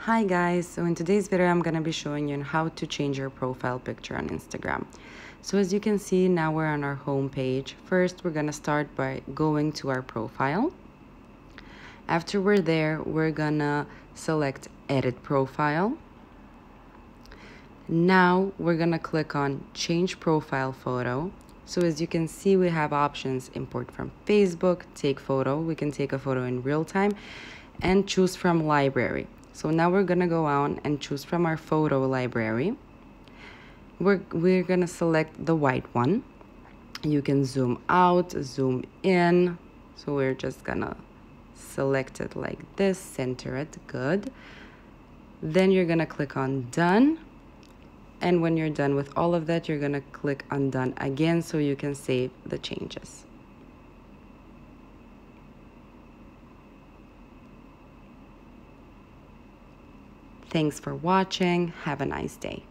Hi guys, so in today's video I'm going to be showing you how to change your profile picture on Instagram. So as you can see, now we're on our home page. First we're going to start by going to our profile. After we're there, we're going to select edit profile. Now we're going to click on change profile photo. So as you can see, we have options: import from Facebook, take photo, we can take a photo in real time, and choose from library. So now we're gonna go on and choose from our photo library. We're gonna select the white one. You can zoom out, zoom in. So we're just gonna select it like this, center it, good. Then you're gonna click on done. And when you're done with all of that, you're gonna click on done again so you can save the changes. Thanks for watching. Have a nice day.